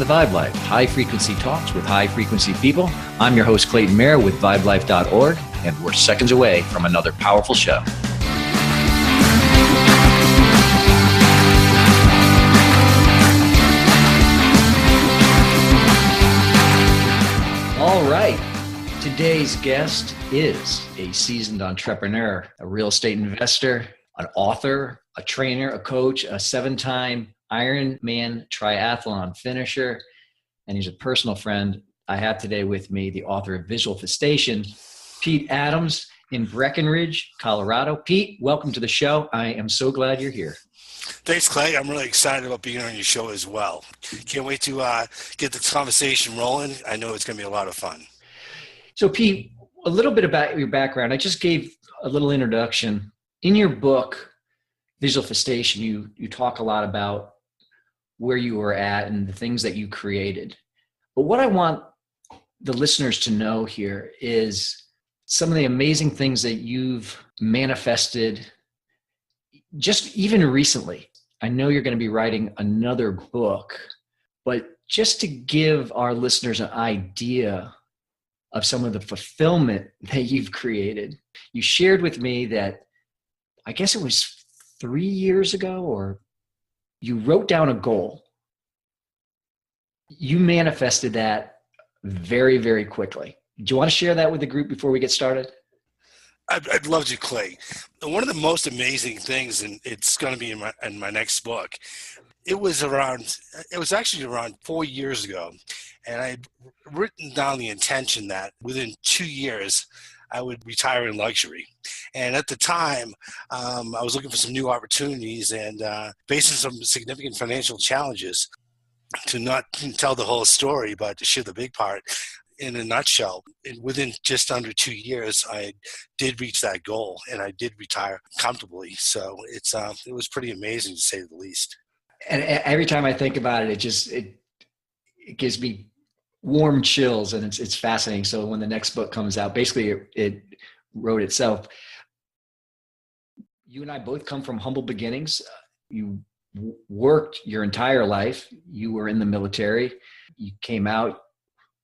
Vibe Life, high frequency talks with high frequency people. I'm your host, Clayton Mayer with vibelife.org, and we're seconds away from another powerful show. All right. Today's guest is a seasoned entrepreneur, a real estate investor, an author, a trainer, a coach, a 7-time Ironman triathlon finisher, and he's a personal friend. I have today with me the author of Visualfestation, Pete Adams in Breckenridge, Colorado. Pete, welcome to the show. I am so glad you're here. Thanks, Clay. I'm really excited about being on your show as well. Can't wait to get this conversation rolling. I know it's going to be a lot of fun. So, Pete, a little bit about your background. I just gave a little introduction. In your book, Visualfestation, you talk a lot about where you were at and the things that you created. But what I want the listeners to know here is some of the amazing things that you've manifested just even recently. I know you're going to be writing another book, but just to give our listeners an idea of some of the fulfillment that you've created, you shared with me that, I guess it was 3 years ago, or you wrote down a goal. You manifested that very, very quickly. Do you want to share that with the group before we get started? I'd love to, Clay. One of the most amazing things, and it's going to be in my next book, it was actually around 4 years ago, and I'd written down the intention that within 2 years, I would retire in luxury. And at the time, I was looking for some new opportunities and facing some significant financial challenges. To not tell the whole story, but to share the big part, in a nutshell, within just under 2 years, I did reach that goal and I did retire comfortably. So it was pretty amazing, to say the least. And every time I think about it, it gives me warm chills, and it's fascinating. So when the next book comes out, basically it wrote itself. You and I both come from humble beginnings. You worked your entire life. You were in the military. You came out,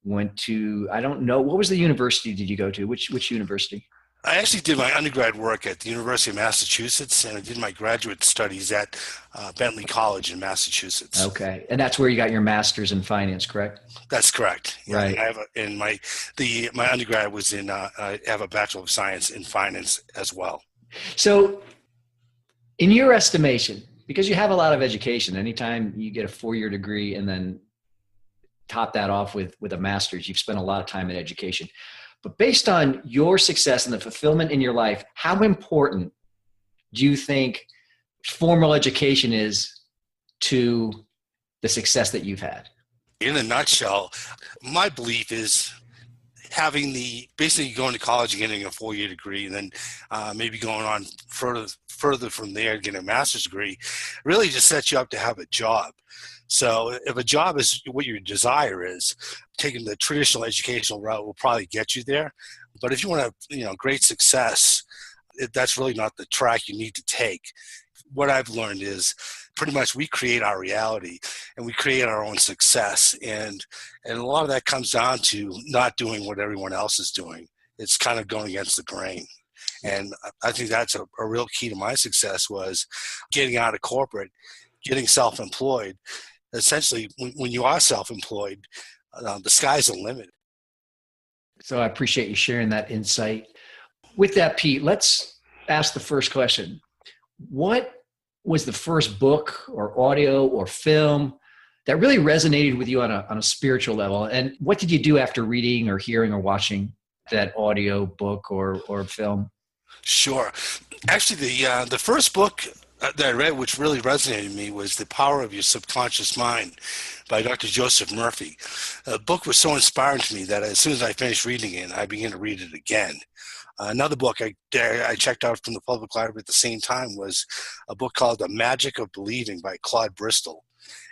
went to, I don't know, what was the university did you go to? Which university? I actually did my undergrad work at the University of Massachusetts, and I did my graduate studies at Bentley College in Massachusetts. Okay, and that's where you got your master's in finance, correct? That's correct. Yeah, right. I have my undergrad was in. I have a Bachelor of Science in finance as well. So, in your estimation, because you have a lot of education, anytime you get a 4-year degree and then top that off with a master's, you've spent a lot of time in education. But based on your success and the fulfillment in your life, how important do you think formal education is to the success that you've had? In a nutshell, my belief is basically going to college and getting a 4-year degree, and then maybe going on further from there and getting a master's degree, really just sets you up to have a job. So if a job is what your desire is, taking the traditional educational route will probably get you there. But if you want to, great success, that's really not the track you need to take. What I've learned is pretty much we create our reality and we create our own success. And a lot of that comes down to not doing what everyone else is doing. It's kind of going against the grain. And I think that's a real key to my success, was getting out of corporate, getting self-employed. Essentially, when you are self-employed, the sky's the limit. So I appreciate you sharing that insight. With that, Pete, let's ask the first question. What was the first book or audio or film that really resonated with you on a spiritual level? And what did you do after reading or hearing or watching that audio book or film? Sure. Actually, the first book that I read, which really resonated with me, was The Power of Your Subconscious Mind by Dr. Joseph Murphy. The book was so inspiring to me that as soon as I finished reading it, I began to read it again. Another book I checked out from the public library at the same time was a book called The Magic of Believing by Claude Bristol.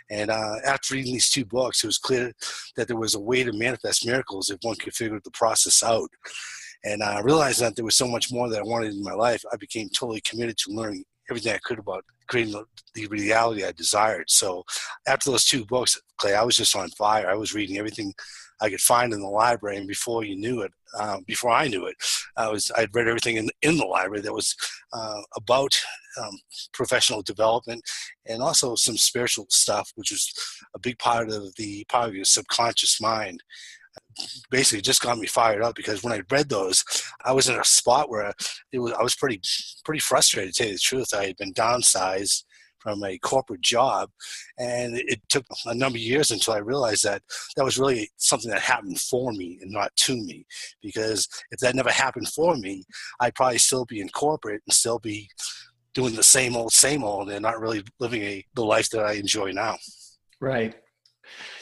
And after reading these two books, it was clear that there was a way to manifest miracles if one could figure the process out. And realizing that there was so much more that I wanted in my life, I became totally committed to learning everything I could about creating the reality I desired. So after those 2 books, Clay, I was just on fire. I was reading everything I could find in the library, and before I knew it, I'd read everything in the library that was about professional development, and also some spiritual stuff, which was a big part of your subconscious mind. Basically, it just got me fired up, because when I read those, I was in a spot where I was pretty frustrated, to tell you the truth. I had been downsized from a corporate job, and it took a number of years until I realized that was really something that happened for me and not to me. Because if that never happened for me, I'd probably still be in corporate and still be doing the same old, and not really living the life that I enjoy now. Right.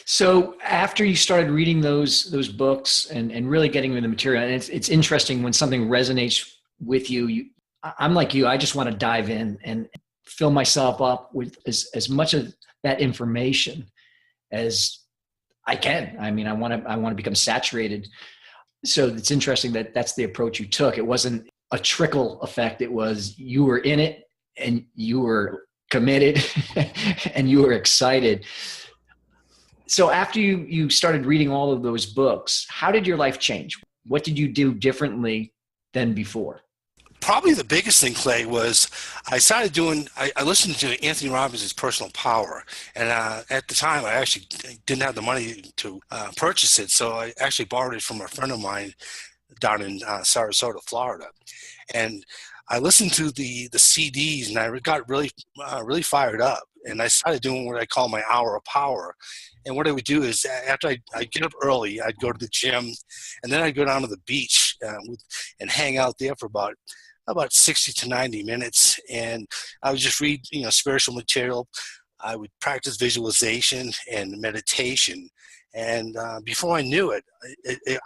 So after you started reading those books and really getting into the material, and it's interesting when something resonates with you, I'm like you, I just want to dive in and fill myself up with as much of that information as I can. I mean, I want to become saturated. So it's interesting that that's the approach you took. It wasn't a trickle effect. It was, you were in it and you were committed and you were excited. So after you started reading all of those books, how did your life change? What did you do differently than before? Probably the biggest thing, Clay, was I listened to Anthony Robbins' Personal Power. And at the time, I actually didn't have the money to purchase it. So I actually borrowed it from a friend of mine down in Sarasota, Florida. And I listened to the CDs, and I got really fired up. And I started doing what I call my hour of power. And what I would do is, after I'd get up early, I'd go to the gym, and then I'd go down to the beach and hang out there for about 60 to 90 minutes. And I would just read, spiritual material. I would practice visualization and meditation. And before I knew it,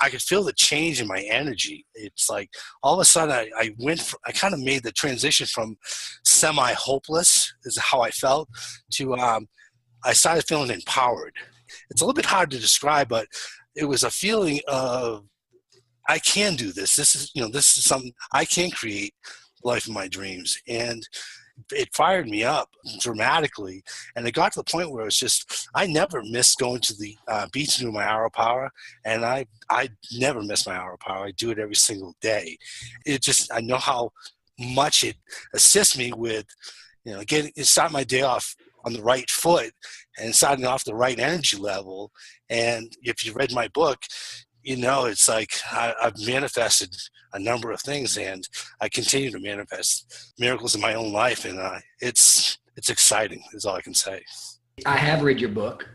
I could feel the change in my energy. It's like all of a sudden I kind of made the transition from semi-hopeless, is how I felt, to I started feeling empowered. It's a little bit hard to describe, but it was a feeling of, I can do this. This is something I can create, the life of my dreams. And it fired me up dramatically. And it got to the point where it's just, I never missed going to the beach to do my hour of power. And I never miss my hour of power. I do it every single day. I know how much it assists me with, starting my day off on the right foot and starting off the right energy level. And if you read my book, it's like I've manifested a number of things, and I continue to manifest miracles in my own life. And it's exciting, is all I can say. I have read your book.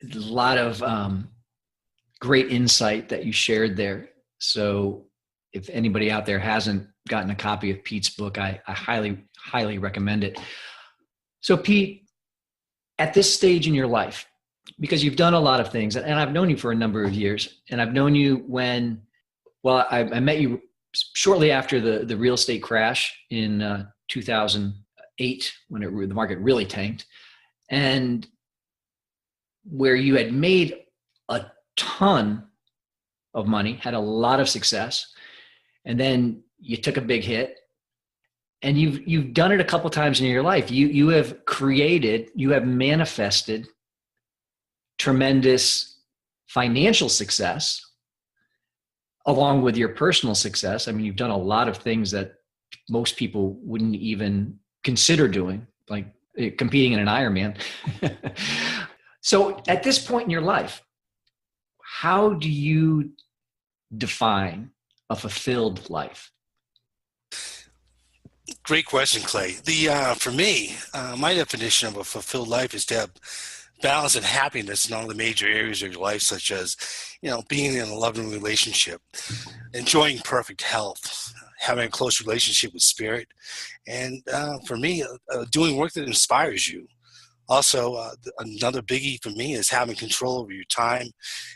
A lot of great insight that you shared there. So if anybody out there hasn't gotten a copy of Pete's book, I highly, highly recommend it. So Pete, at this stage in your life, because you've done a lot of things, and I've known you for a number of years, and I've known you I met you shortly after the real estate crash in 2008, when the market really tanked, and where you had made a ton of money, had a lot of success, and then you took a big hit. And you've done it a couple times in your life. You have manifested tremendous financial success along with your personal success. I mean, you've done a lot of things that most people wouldn't even consider doing, like competing in an Ironman. So at this point in your life, how do you define a fulfilled life? Great question, Clay. For me, my definition of a fulfilled life is to have balance and happiness in all the major areas of your life, such as, being in a loving relationship, enjoying perfect health, having a close relationship with spirit, and for me, doing work that inspires you. Also, another biggie for me is having control over your time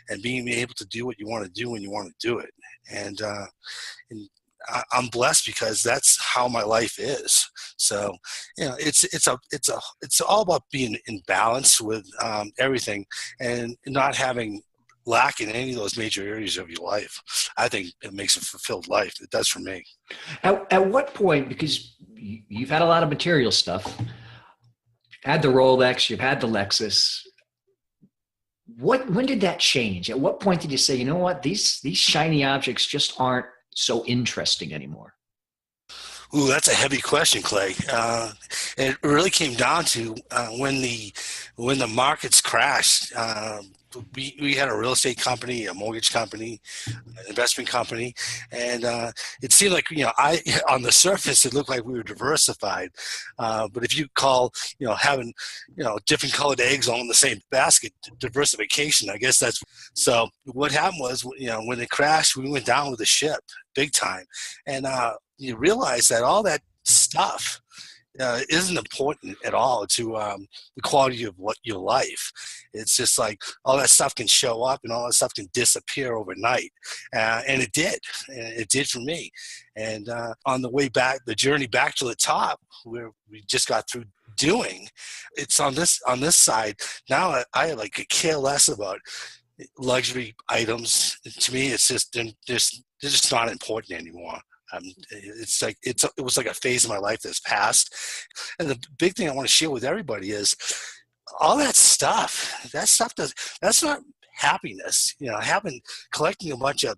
and being able to do what you want to do when you want to do it. And I'm blessed because that's how my life is. So, it's all about being in balance with everything, and not having lack in any of those major areas of your life. I think it makes a fulfilled life. It does for me. At what point, because you've had a lot of material stuff. You've had the Rolex, you've had the Lexus. When did that change? At what point did you say, you know what, these shiny objects just aren't so interesting anymore? Ooh, that's a heavy question, Clay. It really came down to when the markets crashed. We had a real estate company, a mortgage company, an investment company, and it seemed like, on the surface it looked like we were diversified, but if you call having different colored eggs all in the same basket diversification, I guess that's so. What happened was, when it crashed, we went down with the ship big time, and you realize that all that stuff isn't important at all to the quality of your life. It's just like all that stuff can show up and all that stuff can disappear overnight, and it did. It did for me. And on the way back, the journey back to the top, where we just got through doing, it's on this side now. I like care less about luxury items. To me, it's just they're just not important anymore. It's like it was like a phase of my life that's passed. And the big thing I want to share with everybody is all that stuff. That's not happiness. Collecting a bunch of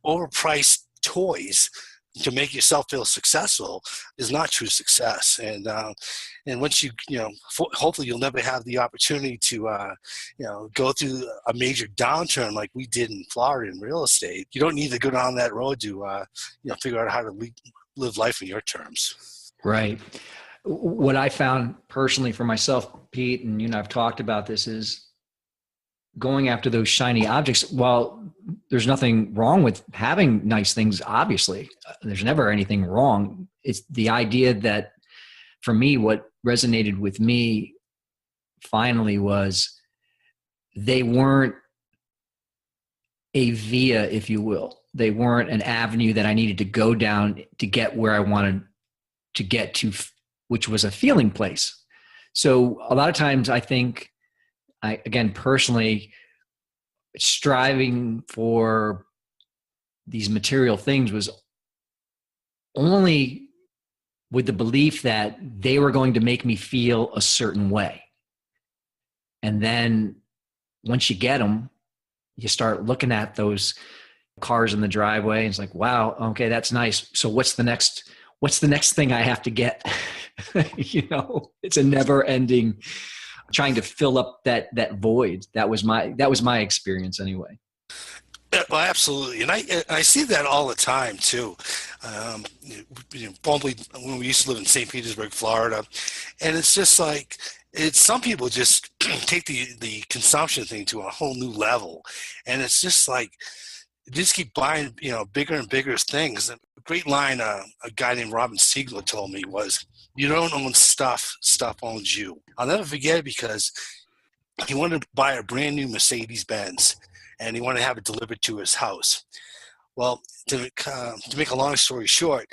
overpriced toys to make yourself feel successful is not true success. And once hopefully you'll never have the opportunity to go through a major downturn like we did in Florida in real estate. You don't need to go down that road to figure out how to live life on your terms. Right. What I found personally for myself, Pete, and you and I've talked about this, is going after those shiny objects. While there's nothing wrong with having nice things, obviously, there's never anything wrong. It's the idea that, for me, what resonated with me finally was they weren't a via, if you will. They weren't an avenue that I needed to go down to get where I wanted to get to, which was a feeling place. So a lot of times I think, again, personally, striving for these material things was only with the belief that they were going to make me feel a certain way. And then once you get them, you start looking at those cars in the driveway, and it's like, wow, okay, that's nice. So what's the next thing I have to get? It's a never ending trying to fill up that void. That was my experience anyway. Well, absolutely, and I see that all the time too. Probably when we used to live in St. Petersburg, Florida, and it's just like some people just take the consumption thing to a whole new level, and it's just like just keep buying bigger and bigger things. A great line a guy named Robin Siegler told me was, "You don't own stuff owns you." I'll never forget it, because he wanted to buy a brand new Mercedes Benz, and he wanted to have it delivered to his house. Well, to make a long story short,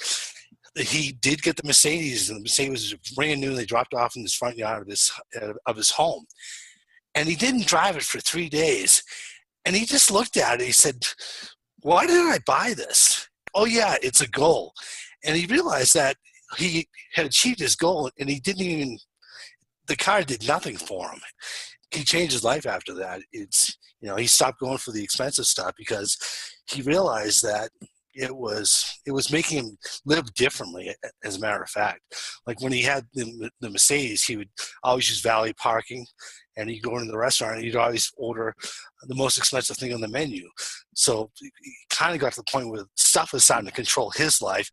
he did get the Mercedes, and the Mercedes was brand new. And they dropped it off in his front yard of his home, and he didn't drive it for 3 days. And he just looked at it. He said, "Why did I buy this? Oh yeah, it's a goal." And he realized that he had achieved his goal, and the car did nothing for him. He changed his life after that. He stopped going for the expensive stuff because he realized that it was making him live differently. As a matter of fact, like when he had the Mercedes, he would always use valet parking, and he'd go into the restaurant and he'd always order the most expensive thing on the menu. So he kind of got to the point where stuff was starting to control his life.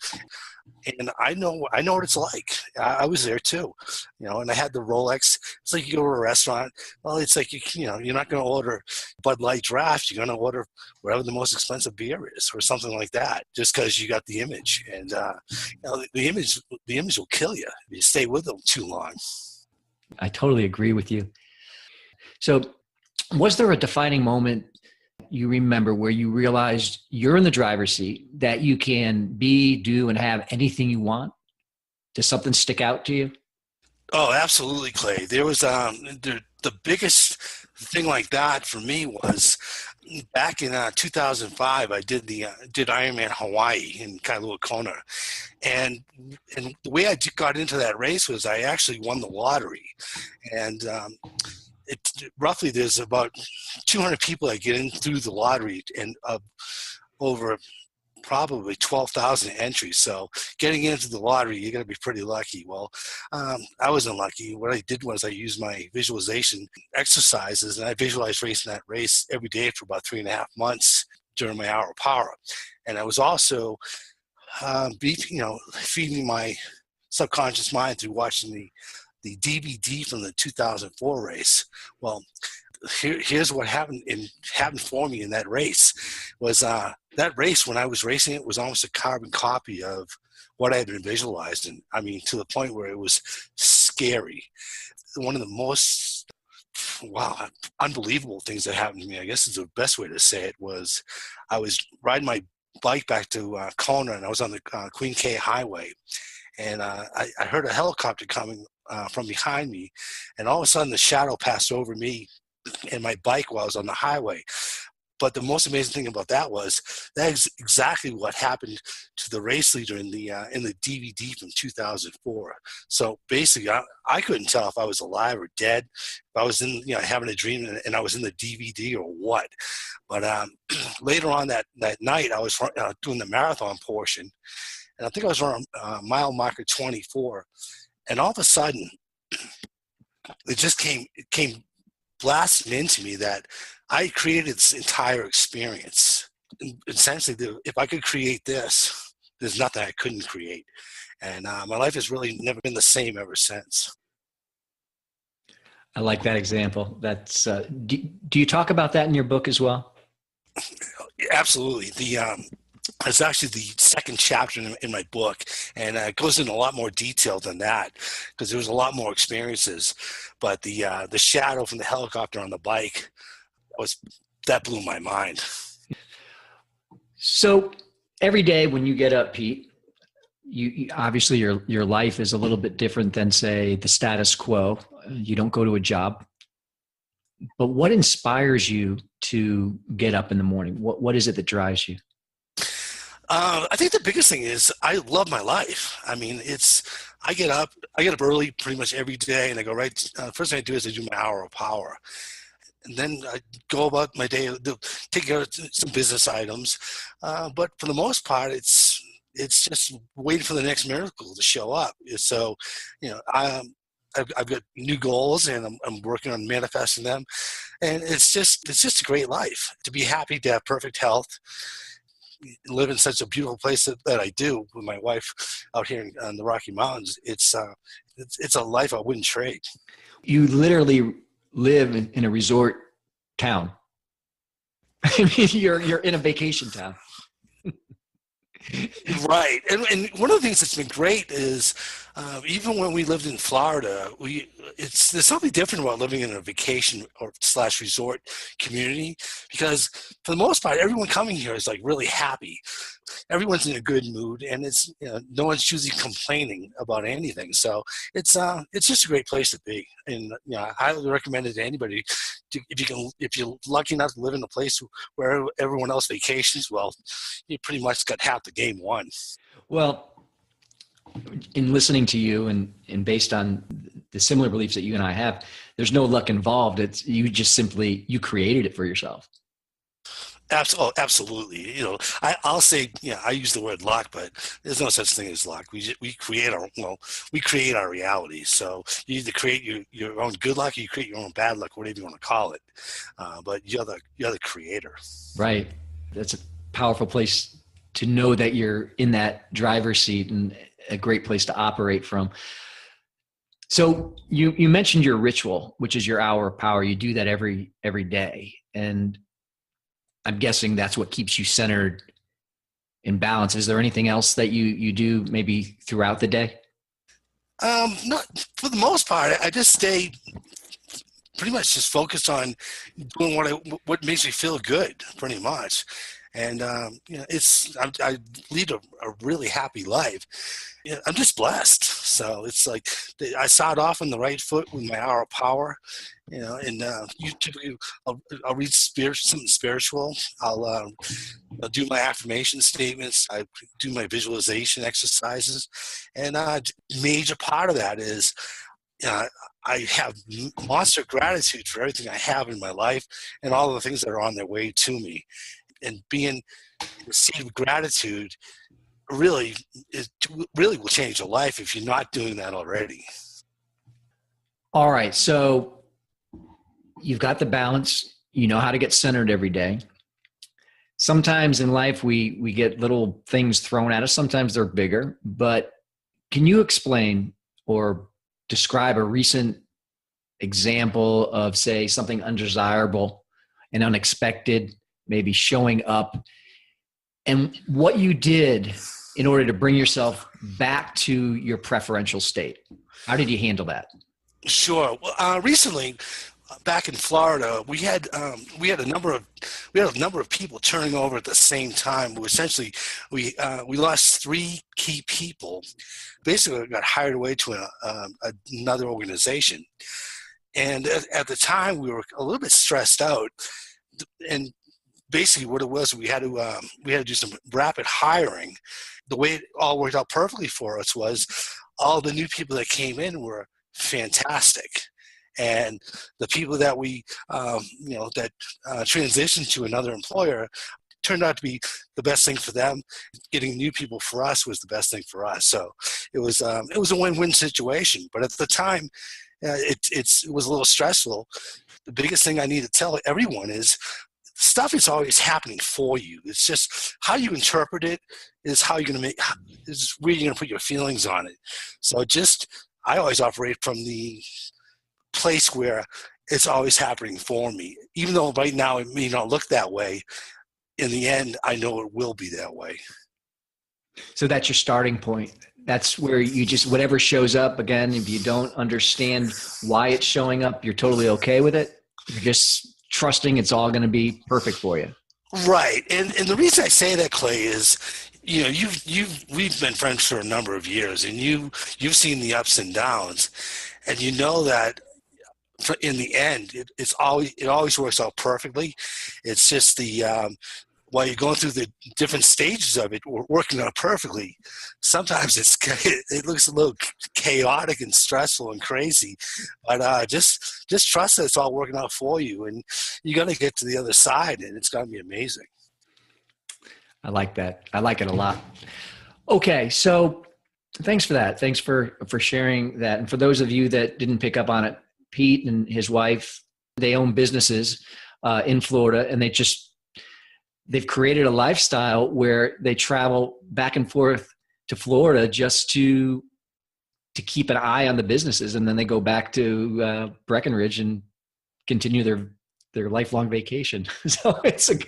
And I know what it's like. I was there too, and I had the Rolex. It's like you go to a restaurant. Well, it's like, you're not going to order Bud Light Draft. You're going to order whatever the most expensive beer is, or something like that, just because you got the image. And the image will kill you if you stay with them too long. I totally agree with you. So, was there a defining moment you remember where you realized you're in the driver's seat, that you can be, do, and have anything you want? Does something stick out to you? Oh, absolutely, Clay. There was the biggest thing like that for me was back in 2005, I did Ironman Hawaii in Kailua Kona, and the way I got into that race was I actually won the lottery, and it roughly there's about 200 people that get in through the lottery, and over probably 12,000 entries. So getting into the lottery, you got to be pretty lucky. Well, I wasn't lucky. What I did was I used my visualization exercises, and I visualized racing that race every day for about 3.5 months during my hour of power. And I was also feeding my subconscious mind through watching the DVD from the 2004 race. Well, here's what happened for me in that race was that race, when I was racing it, was almost a carbon copy of what I had been visualizing. I mean, to the point where it was scary. One of the most unbelievable things that happened to me, I guess is the best way to say it, was I was riding my bike back to Kona, and I was on the Queen K Highway, and I heard a helicopter coming from behind me, and all of a sudden the shadow passed over me and my bike while I was on the highway. But the most amazing thing about that was that's exactly what happened to the race leader in the DVD from 2004. So basically, I couldn't tell if I was alive or dead, if I was in having a dream and I was in the DVD or what. But later on that night, I was doing the marathon portion, and I think I was around mile marker 24, and all of a sudden, it just came blasting into me that I created this entire experience. And essentially, if I could create this, there's nothing I couldn't create. And my life has really never been the same ever since. I like that example. That's do you talk about that in your book as well? Absolutely. It's actually the second chapter in my book, and it goes into a lot more detail than that because there was a lot more experiences. But the shadow from the helicopter on the bike that blew my mind. So every day when you get up, Pete, you obviously your life is a little bit different than, say, the status quo. You don't go to a job. But what inspires you to get up in the morning? What is it that drives you? I think the biggest thing is I love my life. I mean, I get up early pretty much every day, and I go right. First thing I do is I do my hour of power, and then I go about my day, take care of some business items. But for the most part, it's just waiting for the next miracle to show up. So, I've got new goals, and I'm working on manifesting them, and it's just a great life to be happy, to have perfect health, live in such a beautiful place that I do with my wife out here in the Rocky Mountains. It's a life I wouldn't trade. You literally live in a resort town. I mean, you're in a vacation town. Right. And one of the things that's been great is even when we lived in Florida, there's something different about living in a vacation or / resort community, because for the most part, everyone coming here is like really happy. Everyone's in a good mood, and it's no one's usually complaining about anything. So it's just a great place to be, and I highly recommend it to anybody. If you're lucky enough to live in a place where everyone else vacations, well, you pretty much got half the game won. Well, in listening to you and based on the similar beliefs that you and I have, there's no luck involved. It's you created it for yourself. Absolutely. I'll say, I use the word luck, but there's no such thing as luck. We create our reality. So you either create your own good luck, or you create your own bad luck, whatever you want to call it. But you're the creator. Right. That's a powerful place to know that you're in that driver's seat, and a great place to operate from. So you mentioned your ritual, which is your hour of power. You do that every day. And I'm guessing that's what keeps you centered in balance. Is there anything else that you do maybe throughout the day? Not for the most part. I just stay pretty much just focused on doing what makes me feel good, pretty much. And I lead a really happy life. I'm just blessed. So it's like I start off on the right foot with my hour of power, and you typically I'll read something spiritual. I'll do my affirmation statements. I do my visualization exercises, and major part of that is I have monster gratitude for everything I have in my life and all the things that are on their way to me. And being received gratitude really will change your life if you're not doing that already. All right. So you've got the balance. You know how to get centered every day. Sometimes in life we get little things thrown at us. Sometimes they're bigger. But can you explain or describe a recent example of, say, something undesirable and unexpected, maybe showing up, and what you did in order to bring yourself back to your preferential state? How did you handle that? Sure. Well, recently, back in Florida, we had a number of people turning over at the same time. We lost 3 key people. Basically, got hired away to another organization, and at the time we were a little bit stressed out. And basically, what it was, we had to do some rapid hiring. The way it all worked out perfectly for us was all the new people that came in were fantastic. And the people that we, transitioned to another employer turned out to be the best thing for them. Getting new people for us was the best thing for us. So it was a win-win situation. But at the time, it was a little stressful. The biggest thing I need to tell everyone is stuff is always happening for you. It's just how you interpret it is how you're going to is where you're going to put your feelings on it. So I always operate from the place where it's always happening for me. Even though right now it may not look that way, in the end, I know it will be that way. So that's your starting point. That's where you just, whatever shows up, again, if you don't understand why it's showing up, you're totally okay with it. You're just trusting it's all going to be perfect for you. Right. And the reason I say that, Clay, is, we've been friends for a number of years, and you've seen the ups and downs, and you know that in the end, it always works out perfectly. It's just while you're going through the different stages of it, we're working out perfectly. Sometimes it looks a little chaotic and stressful and crazy, but just trust that it's all working out for you, and you're going to get to the other side, and it's going to be amazing. I like that. I like it a lot. Okay, so thanks for that. Thanks for sharing that. And for those of you that didn't pick up on it, Pete and his wife, they own businesses in Florida, and they've created a lifestyle where they travel back and forth to Florida just to keep an eye on the businesses, and then they go back to Breckenridge and continue their lifelong vacation. So it's a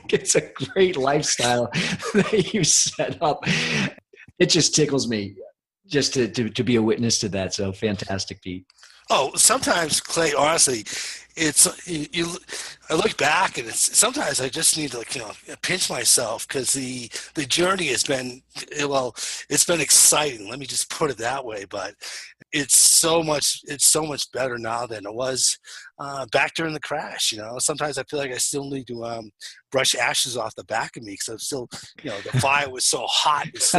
great lifestyle that you set up. It just tickles me just to be a witness to that. So fantastic, Pete. Oh, sometimes, Clay, honestly, I look back, and sometimes I just need to pinch myself, because the journey has been, it's been exciting. Let me just put it that way. But it's so much better now than it was back during the crash. Sometimes I feel like I still need to brush ashes off the back of me, because I'm still, the fire was so hot, it's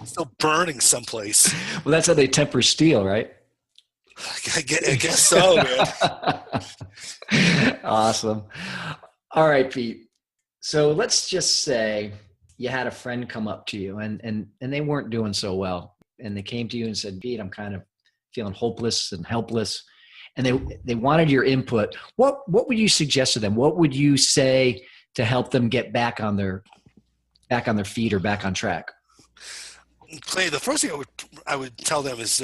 still burning someplace. Well, that's how they temper steel, right? I guess so, man. Awesome. All right, Pete. So let's just say you had a friend come up to you and they weren't doing so well. And they came to you and said, Pete, I'm kind of feeling hopeless and helpless. And they wanted your input. What would you suggest to them? What would you say to help them get back on their feet or back on track? Clay, the first thing I would tell them is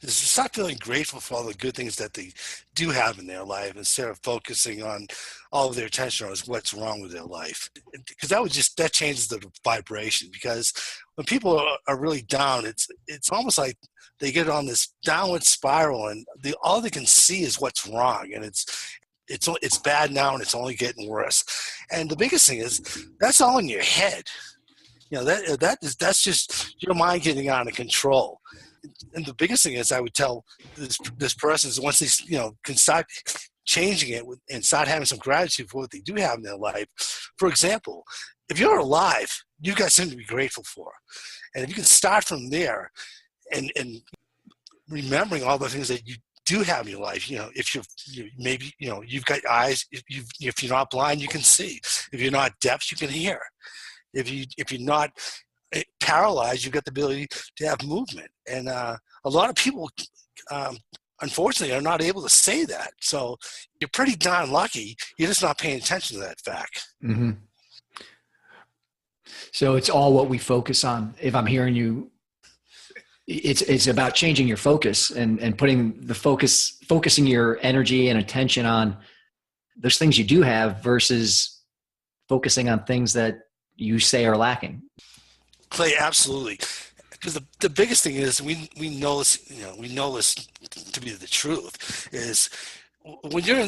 start feeling grateful for all the good things that they do have in their life, instead of focusing on all of their attention on what's wrong with their life. Because that changes the vibration. Because when people are really down, it's almost like they get on this downward spiral, and all they can see is what's wrong, and it's bad now, and it's only getting worse. And the biggest thing is that's all in your head. That's just your mind getting out of control. and the biggest thing is I would tell this person is once they, can start changing it and start having some gratitude for what they do have in their life. For example, if you're alive, you've got something to be grateful for. And if you can start from there and remembering all the things that you do have in your life, if maybe you've got eyes, if you're not blind, you can see. If you're not deaf, you can hear. If you're not paralyzed, you've got the ability to have movement. And a lot of people, unfortunately, are not able to say that. So you're pretty darn lucky. You're just not paying attention to that fact. Mm-hmm. So it's all what we focus on. If I'm hearing you, it's about changing your focus and putting the focusing your energy and attention on those things you do have versus focusing on things that you say are lacking. Clay, absolutely. Because the biggest thing is we know this, we know this to be the truth, is when you're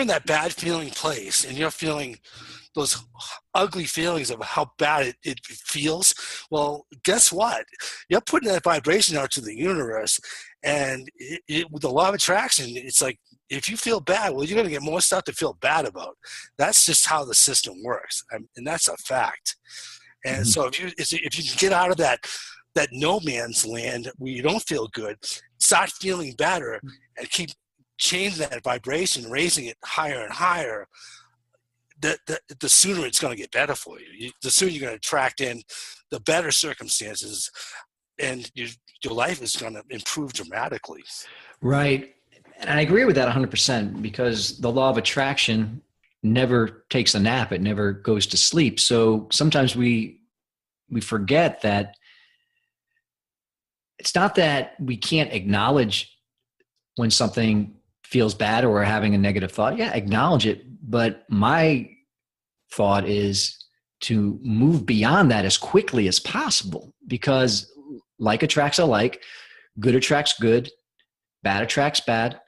in that bad feeling place and you're feeling those ugly feelings of how bad it feels, well, guess what? You're putting that vibration out to the universe, and with the law of attraction, it's like, if you feel bad, well, you're going to get more stuff to feel bad about. That's just how the system works, and that's a fact. And Mm-hmm. so if you can get out of that no man's land where you don't feel good, start feeling better, and keep changing that vibration, raising it higher and higher, the sooner it's going to get better for you. The sooner you're going to attract in the better circumstances, and your life is going to improve dramatically. Right. And I agree with that 100%, because the law of attraction never takes a nap. It never goes to sleep. So sometimes we forget that it's not that we can't acknowledge when something feels bad or we're having a negative thought. Yeah, acknowledge it. But my thought is to move beyond that as quickly as possible, because like attracts alike, good attracts good, bad attracts bad.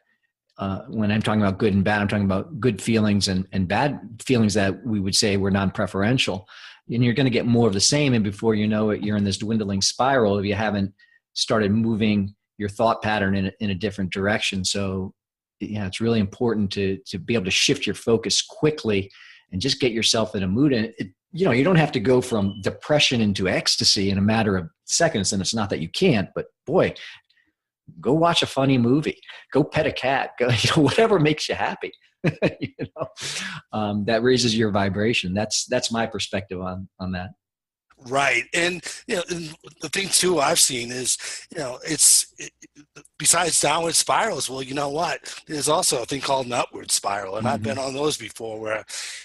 When I'm talking about good and bad, I'm talking about good feelings and bad feelings that we would say were non-preferential. And you're going to get more of the same. And before you know it, you're in this dwindling spiral if you haven't started moving your thought pattern in a different direction. So yeah, it's really important to be able to shift your focus quickly and just get yourself in a mood. And you don't have to go from depression into ecstasy in a matter of seconds. And it's not that you can't, but boy, go watch a funny movie, go pet a cat, go, whatever makes you happy. That raises your vibration. That's my perspective on that. Right. And, and the thing too I've seen is, besides downward spirals, well, you know what? There's also a thing called an upward spiral. And I've been on those before, where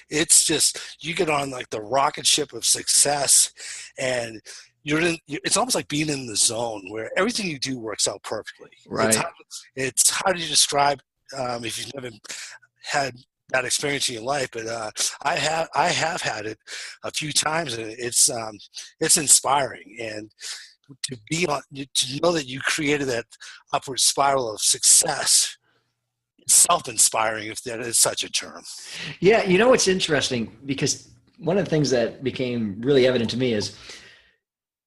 it's just, you get on like the rocket ship of success, and it's almost like being in the zone where everything you do works out perfectly. Right. It's how do you describe, if you've never had that experience in your life, but I have had it a few times, and it's inspiring. And to know that you created that upward spiral of success, it's self-inspiring, if that is such a term. Yeah, it's interesting, because one of the things that became really evident to me is,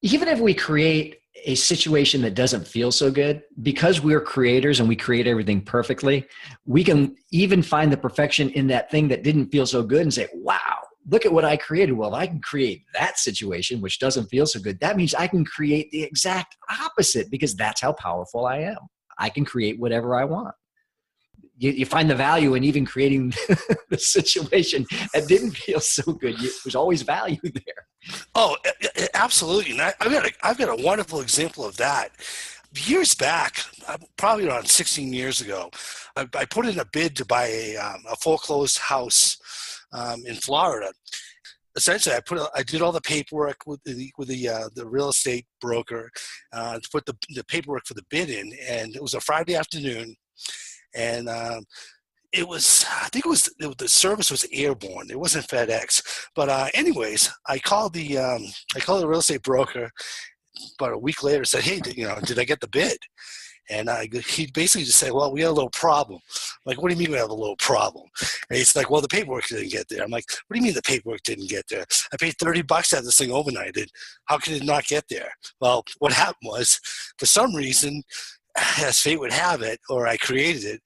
even if we create a situation that doesn't feel so good, because we're creators and we create everything perfectly, we can even find the perfection in that thing that didn't feel so good and say, wow, look at what I created. Well, if I can create that situation, which doesn't feel so good, that means I can create the exact opposite, because that's how powerful I am. I can create whatever I want. You find the value in even creating the situation that didn't feel so good. There's always value there. Oh, absolutely. And I've got a wonderful example of that. Years back, probably around 16 years ago, I put in a bid to buy a foreclosed house in Florida. Essentially, I did all the paperwork with the real estate broker to put the paperwork for the bid in, and it was a Friday afternoon. And the service was airborne. It wasn't FedEx. But anyways, I called the real estate broker about a week later and said, hey, did I get the bid? And he basically just said, well, we had a little problem. I'm like, what do you mean we have a little problem? And he's like, well, the paperwork didn't get there. I'm like, what do you mean the paperwork didn't get there? I paid $30 to have this thing overnighted. How could it not get there? Well, what happened was, for some reason, as fate would have it, or I created it,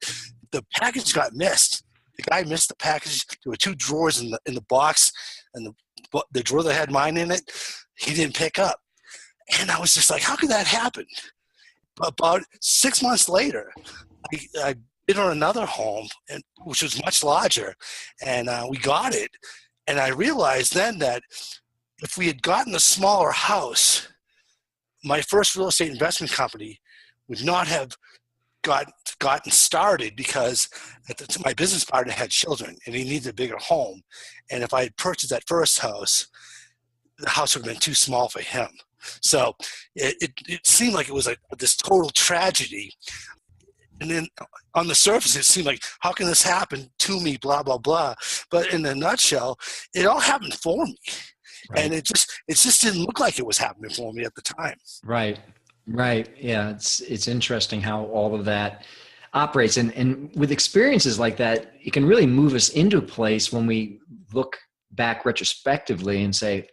the package got missed. The guy missed the package. There were 2 drawers in the box, and the drawer that had mine in it, he didn't pick up. And I was just like, how could that happen? About 6 months later, I bid on another home, which was much larger, and we got it. And I realized then that if we had gotten a smaller house, my first real estate investment company would not have gotten started, because my business partner had children and he needed a bigger home. And if I had purchased that first house, the house would have been too small for him. So it seemed like it was this total tragedy. And then on the surface, it seemed like, how can this happen to me, blah, blah, blah. But in a nutshell, it all happened for me. Right. And it just didn't look like it was happening for me at the time. Right. Yeah. It's interesting how all of that operates. And with experiences like that, it can really move us into a place when we look back retrospectively and say,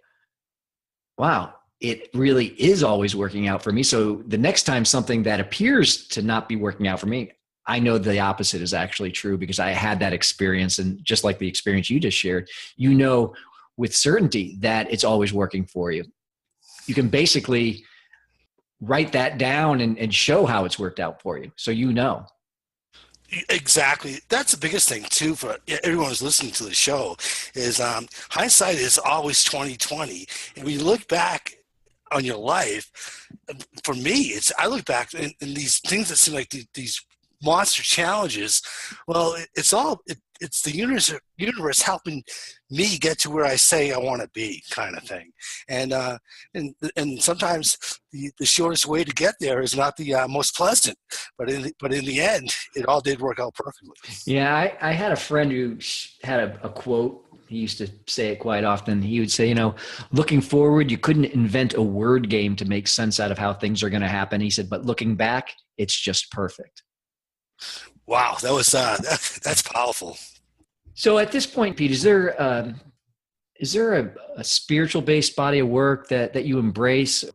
wow, it really is always working out for me. So the next time something that appears to not be working out for me, I know the opposite is actually true, because I had that experience. And just like the experience you just shared, you know with certainty that it's always working for you. You can basically write that down and show how it's worked out for you. So you know. Exactly. That's the biggest thing too for everyone who's listening to the show is hindsight is always 20/20. And when you look back on your life, for me, I look back in these things that seem like these monster challenges. Well, it's the universe helping me get to where I say I want to be, kind of thing. And sometimes the shortest way to get there is not the most pleasant, but in the end, it all did work out perfectly. Yeah, I had a friend who had a quote. He used to say it quite often. He would say, looking forward, you couldn't invent a word game to make sense out of how things are going to happen. He said, but looking back, it's just perfect. Wow, that was that's powerful. So at this point, Pete, is there a spiritual based body of work that you embrace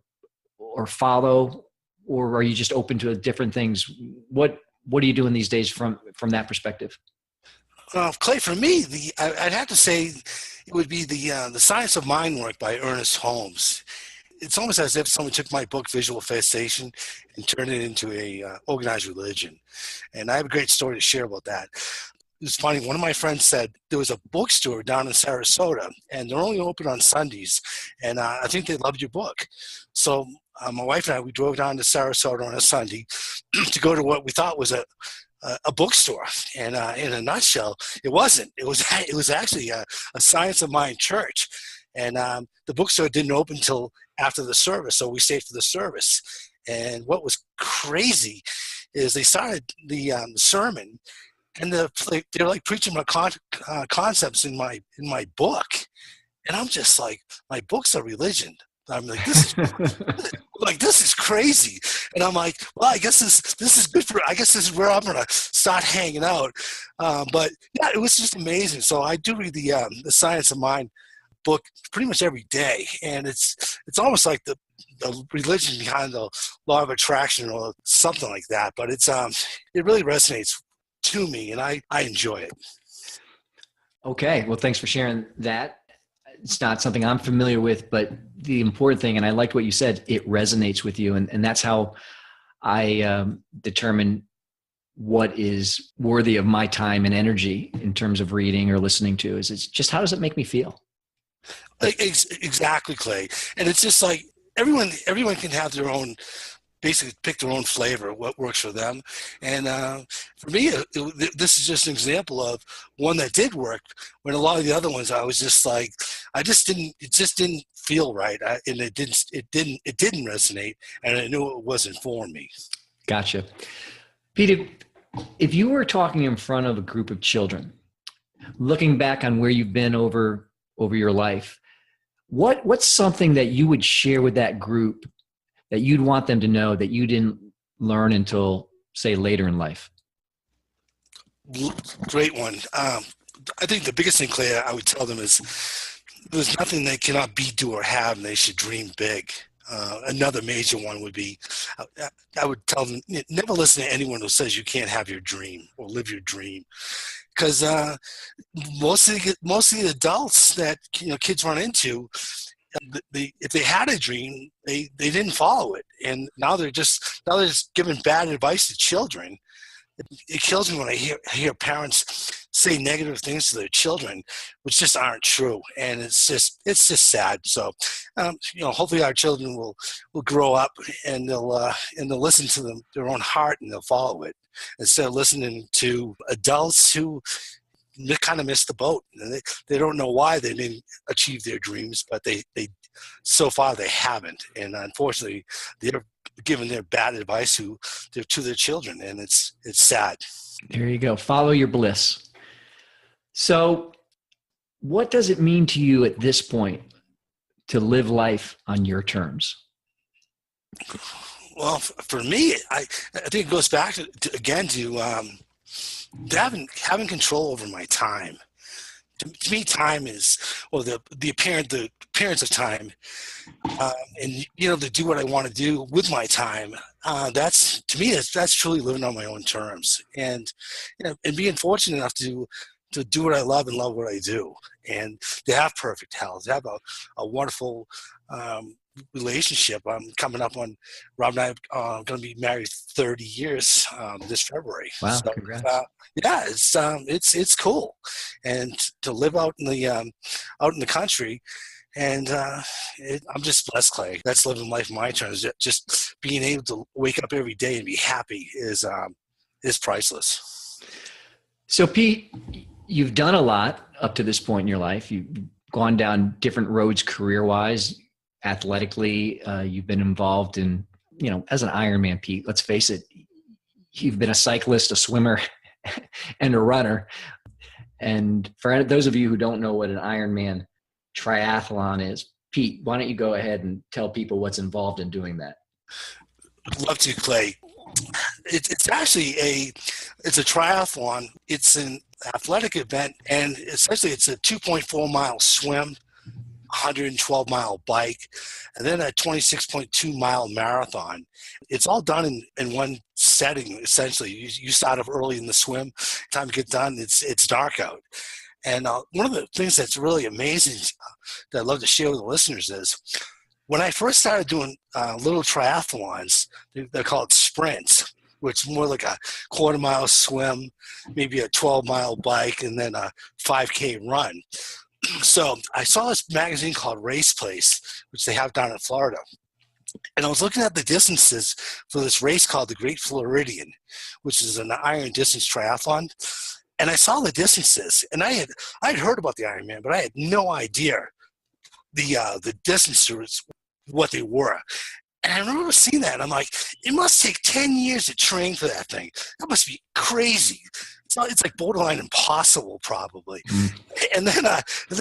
or follow, or are you just open to different things? What are you doing these days from that perspective? Clay, for me, I'd have to say it would be the Science of Mind work by Ernest Holmes. It's almost as if someone took my book, Visual Manifestation, and turned it into a organized religion. And I have a great story to share about that. It was funny. One of my friends said there was a bookstore down in Sarasota, and they're only open on Sundays. And I think they loved your book. So my wife and I, we drove down to Sarasota on a Sunday to go to what we thought was a bookstore. And in a nutshell, it wasn't. It was actually a Science of Mind church. And the bookstore didn't open until after the service, so we stayed for the service. And what was crazy is they started the sermon, and they're like preaching about concepts in my book, and I'm just like, my book's a religion. I'm like, this is crazy. And I'm like, well, I guess this is good I guess this is where I'm gonna start hanging out. But yeah, it was just amazing. So I do read the Science of Mind book pretty much every day, and it's almost like the religion behind the law of attraction or something like that. But it really resonates to me, and I enjoy it. Okay, well, thanks for sharing that. It's not something I'm familiar with, but the important thing, and I liked what you said, it resonates with you, and that's how I determine what is worthy of my time and energy in terms of reading or listening to. It's just, how does it make me feel? Exactly, Clay. And it's just like everyone can have their own, basically pick their own flavor, what works for them. And for me, this is just an example of one that did work, when a lot of the other ones, I was just like, it just didn't feel right. And it didn't resonate, and I knew it wasn't for me. Gotcha. Peter, if you were talking in front of a group of children, looking back on where you've been over your life, what's something that you would share with that group that you'd want them to know that you didn't learn until, say, later in life? Great one. I think the biggest thing, Clay, I would tell them is there's nothing they cannot be, do, or have, and they should dream big. Another major one would be, I would tell them, never listen to anyone who says you can't have your dream or live your dream. Because most of the adults that kids run into, if they had a dream, they didn't follow it, and now they're just giving bad advice to children. It kills me when I hear parents say negative things to their children, which just aren't true, and it's just sad. So, hopefully our children will grow up and they'll listen to their own heart, and they'll follow it instead of listening to adults who kind of missed the boat. And they don't know why they didn't achieve their dreams, but they so far they haven't, and unfortunately they're giving their bad advice to their children, and it's sad. There you go. Follow your bliss. So what does it mean to you at this point to live life on your terms? Well, for me, I think it goes back to having control over my time. To me, time is, well, the appearance of time, and to do what I want to do with my time. That's truly living on my own terms, and and being fortunate enough to do what I love and love what I do, and to have perfect health, to have a wonderful relationship. I'm coming up on, Rob and I are going to be married 30 years this February. Wow, so, congrats. Yeah, it's cool, and to live out in the country, and I'm just blessed, Clay. That's living life on my terms. Just being able to wake up every day and be happy is priceless. So, Pete, you've done a lot up to this point in your life. You've gone down different roads career-wise. Athletically, you've been involved in, as an Ironman, Pete, let's face it, you've been a cyclist, a swimmer, and a runner. And for those of you who don't know what an Ironman triathlon is, Pete, why don't you go ahead and tell people what's involved in doing that? I'd love to, Clay. It's actually a triathlon. It's an athletic event, and essentially it's a 2.4 mile swim, 112 mile bike, and then a 26.2 mile marathon. It's all done in one setting. Essentially, you start off early in the swim. Time to get done, it's dark out. And one of the things that's really amazing that I'd love to share with the listeners is when I first started doing little triathlons, they're called sprints, which is more like a quarter mile swim, maybe a 12 mile bike, and then a 5K run. So I saw this magazine called Race Place, which they have down in Florida. And I was looking at the distances for this race called the Great Floridian, which is an iron distance triathlon. And I saw the distances, and I had heard about the Ironman, but I had no idea the distances, what they were. And I remember seeing that, and I'm like, it must take 10 years to train for that thing. That must be crazy. It's like borderline impossible, probably. Mm. And then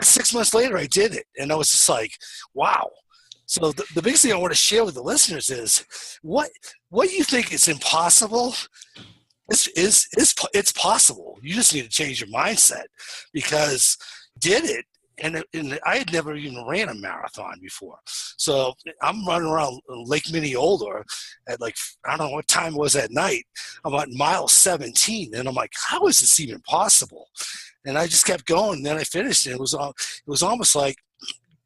6 months later, I did it, and I was just like, wow. So the biggest thing I want to share with the listeners is what you think is impossible it's possible. You just need to change your mindset, because did it. And I had never even ran a marathon before. So I'm running around Lake Minneola at I don't know what time it was at night. I'm at mile 17. And I'm like, how is this even possible? And I just kept going. And then I finished. And it was almost like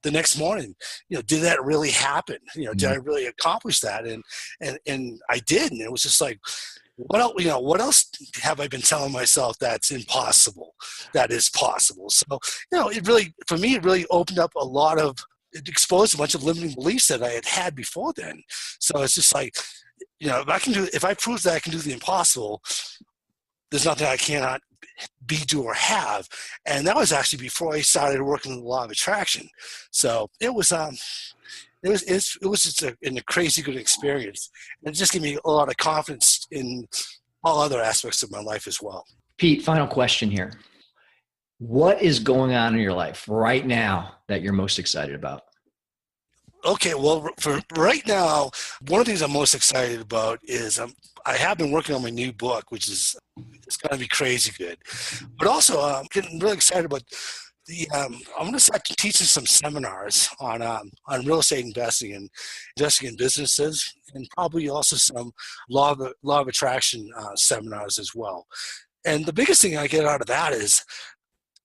the next morning, did that really happen? Did I really accomplish that? And I did. And it was just like, what else have I been telling myself that's impossible, that is possible? So, for me, it really opened up it exposed a bunch of limiting beliefs that I had before then. So it's just like, if I prove that I can do the impossible, there's nothing I cannot be, do, or have. And that was actually before I started working in the law of attraction. So it was just a crazy good experience, and it just gave me a lot of confidence in all other aspects of my life as well. Pete, final question here. What is going on in your life right now that you're most excited about? Okay, well, for right now, one of the things I'm most excited about is I have been working on my new book, which is it's going to be crazy good. But also, I'm getting really excited about I'm going to start teaching some seminars on real estate investing and investing in businesses, and probably also some law of attraction seminars as well. And the biggest thing I get out of that is,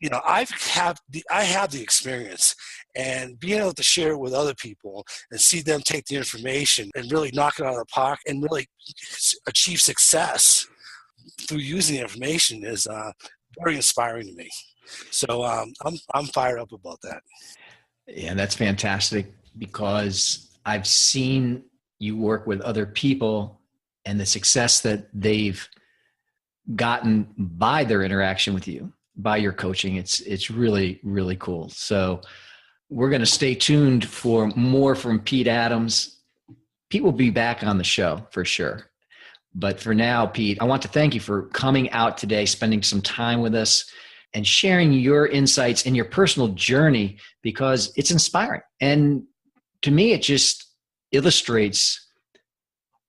I have the experience, and being able to share it with other people and see them take the information and really knock it out of the park and really achieve success through using the information is very inspiring to me. So I'm fired up about that. Yeah, that's fantastic, because I've seen you work with other people and the success that they've gotten by their interaction with you, by your coaching. It's really, really cool. So we're going to stay tuned for more from Pete Adams. Pete will be back on the show for sure. But for now, Pete, I want to thank you for coming out today, spending some time with us, and sharing your insights and your personal journey, because it's inspiring. And to me, it just illustrates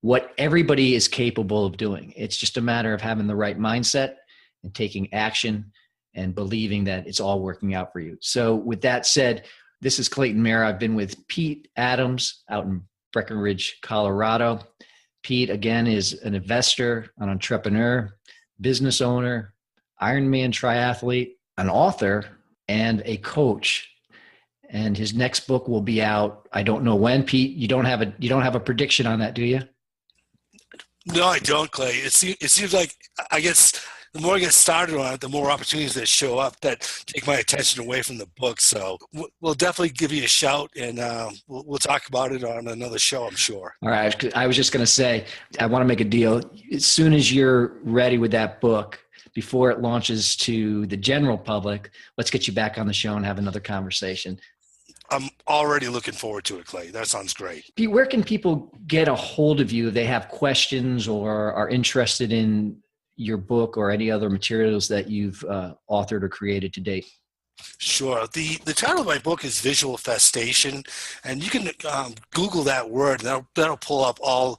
what everybody is capable of doing. It's just a matter of having the right mindset and taking action and believing that it's all working out for you. So with that said, this is Clayton Mara. I've been with Pete Adams out in Breckenridge, Colorado. Pete, again, is an investor, an entrepreneur, business owner, Ironman triathlete, an author, and a coach. And his next book will be out, I don't know when. Pete, you don't have a prediction on that, do you? No, I don't, Clay. It seems like I guess the more I get started on it, the more opportunities that show up that take my attention away from the book. So we'll definitely give you a shout, and we'll talk about it on another show, I'm sure. All right. I was just going to say, I want to make a deal. As soon as you're ready with that book, before it launches to the general public, let's get you back on the show and have another conversation. I'm already looking forward to it, Clay. That sounds great. Pete, where can people get a hold of you if they have questions or are interested in your book or any other materials that you've authored or created to date? Sure. The title of my book is Visual Festation, and you can Google that word, and that'll pull up all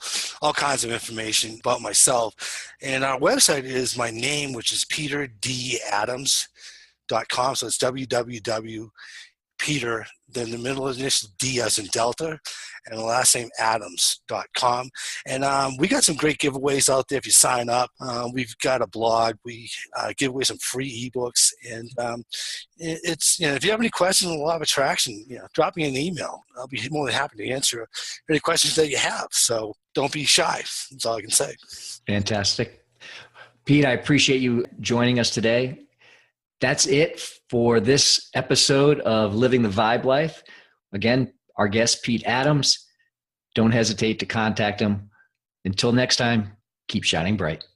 kinds of information about myself. And our website is my name, which is peterdadams.com. So it's www.peter, then the middle initial D as in Delta, and the last name Adams.com. And we got some great giveaways out there if you sign up. We've got a blog. We give away some free ebooks. And it's, if you have any questions on the law of attraction, drop me an email. I'll be more than happy to answer any questions that you have. So don't be shy. That's all I can say. Fantastic. Pete, I appreciate you joining us today. That's it for this episode of Living the Vibe Life. Again, our guest, Pete Adams. Don't hesitate to contact him. Until next time, keep shining bright.